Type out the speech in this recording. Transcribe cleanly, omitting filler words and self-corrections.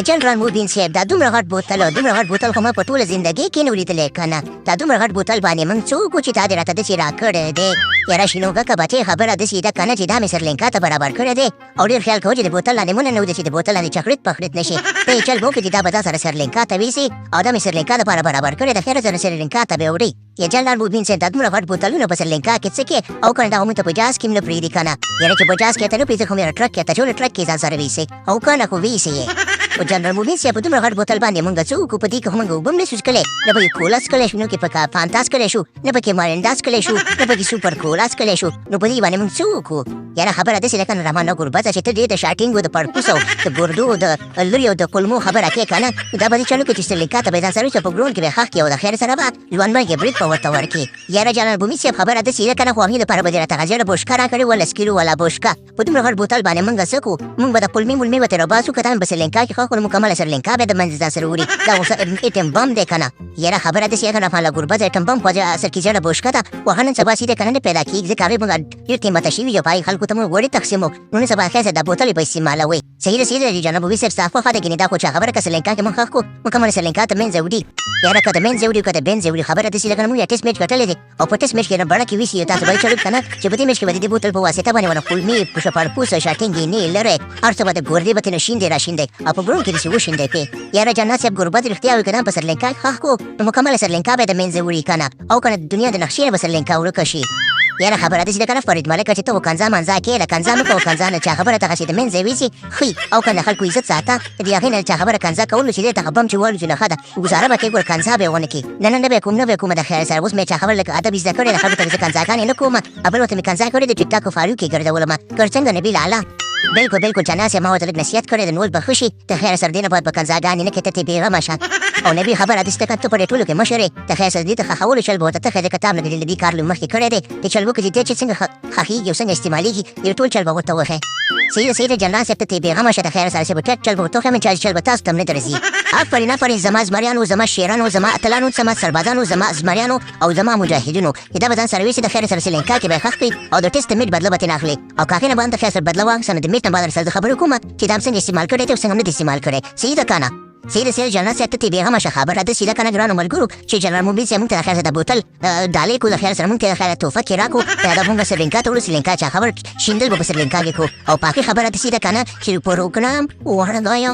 جنرال موبین صاحب دا دومره غټ بوتل خو ما په ټوله زندګۍ کې نه و لیدلی کنه. دا دومره غټ بوتل باندې موږ څوک وو چې تا دې راته داسې راکړی دی؟ یاره شینو کاکا بچې خبره داسې ده که نه چې دا مې سرلینکا ته برابر کړی دی او ډېر خیال کوه چې د بوتل لاندې مو ننوځي چې د بوتل لاندې چاکلیټ پخلیټ نه شي. ته یې چل وکړې چې دا به دا سره سرلینکا ته ویسي او دا مې سرلینکا دپاره برابر کړی د خیره سره سرلینکا ته به وړي. یا جنرال موبین صاحب دا دومره غټ بوتلونه په سرلینکا کې څه کې او که نه دا خو موږ ته په جاز کې هم نه پرېږدي که نه. یاره چې په جاز کې ته نه پرېږدي خو مې ټرک کې اچولې ټرک کې ځان سره ویسي او که نه خو ویسي یې. او جنرال موبین صاحب په دومره غټ بوتل باندې مونږ څه وکړو؟ په دې کې خو مونږ اوبه هم نشو څښلی، نه پکې کولا څښلی شو، نه پکې فانتا څښلی شو، نه پکې مارینډا څښلی شو، نه پکې سوپر کولا څښلی شو. نو په دې باندې مونږ څه وکړو؟ یاره خبره داسې ده که نه رحمانه ګربزه چې ته ډېر د شاټینګو د پړپوسو د ګردو د لوریو د کلمو خبره کوې که نه. دا به دې چل وکړو چې سرلینکا ته به یې ځان سره ویسو په ګرون کې به یې ښخ کړي او د خیر سره به ژوندمرګ یې برید به ورته ورکړي. یاره جنرال موبین صاحب خبره داسې ده که نه خو هغې دپاره به دې راته غازیانو بوشکه راکړې وه 10 کیلو والا بوشکه. په دومره غټ بوتل باندې مونږ څه کړو؟ مونږ به د کلمې ملمې ورته راباسو که دا مې په سرلینکا کې ښخ کړو مکمله سرلینکا به د منځ ځان سره وړي. دا اوس ایټم بم دی که نه. یاره خبره داسې ده که نه رحمانه ګربزه ایټم بم خو اصل کې زړه بوشکه ده خو هغه نن سبا سیده که نه نه پیدا کېږي ځکه هغې مونږ ډېر قیمته شوي یو په هغې خلکو ته مونږ وړې تقسیمو. نو نن سبا خیر دا بوتل یې په استعمالوئ. صحیح ده صحیح ده جناب موبین صاحب ستا خوښه ده ګینې دا خو چا خبره که سرلینکا کې مونږ ښخ کړو مکمله سرلینکا ته منځه وړي. یاره که د منځه وړي که د بینځه وړي خبره داسې ده که نه مونږ یو ټسټ میچ ګټلی دی او په ټسټ میچ کې بڼه کې ویسي تاسو به یې چلوي که نه چې په دې میچ کې به د دې بوتل په واسطه باندې ونه کلمې پړپوسه شاټینګې نه لرې هر څه به د ګردې به ترې شیندې راشیندې او په ګرون کې داسې وشیندې پې. یاره جنرال صاحب ګربز رښتیا وایي که نه په سرلینکا کې ښخ کړو نو مکمله سرلینکا به یې د منځه وړي که نه او که نه د دنیا د نقشې نه به سرلینکا ورکه شي. یاره خبره داسې ده که نه فرید ملکه چې ته و کنځا منځا کې له کنځا مه کوه کنځا نه چا خبره دغسې د منځه ویسي ښي او که نه خلکو عزت ساته د هغې نه چا خبره کنځا کولو چې دی ته بم چې والوځي نه ښه ده ګزاره به کوې ګوره کنځا به یې ونه کړي. نه نه به یې کوم د خیر سره اوس مې چا خبره لکه ادب زده کړی د خلکو ته زه کنځاګانې نه کوم بل ورته مې کنځا کړې د ټیک ټاک په فاریو کې ګرځولم که څنګه نبیل اعلی بالکل جنرال صاحب ما ورته لږ نصیحت کړی د نول به ښه شي د خیر سره دې نه باید په کنځاګانې نه کړې ته بېغمه شه او نبي خبره داسې ده که ته په دې ټولو کې مشر یې د خیر سره دې ته ښخولو چل به ورته تښی ځکه تا هم د دې کار له مخکې کړی دی د چل وکړي چې دی چې څنګه ښخېږي او څنګه استعمالېږي یو ټول چل به ورته وښی. صحیح ده جنرال صاحب ته ته بېغمه شه د خیر سره چې به ټیټ چل به ورته وښیم چې چل به تاسو ته هم نه درځي. آفرین زما زمریانو زما شیرانو زما اتلانو زما سربازانو زما زمریانو او زما مجاهدینو دا به ځان سره ویسي د خیر سره سرلینکا کې به یې ښخ کړي او د ټسټ میټ بدله به ترې نه اخلي او که هغې نه به هم د خیر سره بدله واخیسته نو د میټ نه به درسره زه خبرې کوم چې دا هم څنګه استعمال کړی دی او څنګه هم نه دی استعمال کړی. صحیح ده که نه؟ صحیح جنرال صاحب ته ته بېغمه شه خبره داسې ده که نه ګرانو ملګرو چې جنرال موبین صاحب مونږ ته د خیر سره د بوتل ډالۍ کړو د خیر سره مونږ ته د خیر تحفه کې راکړو دا مونږ سرلینکا ته وړو سرلینکا چا خبر شیندل به په سرلینکا کې کړو او په هغې خبره داسې ده که نه چې پروګرام ورغی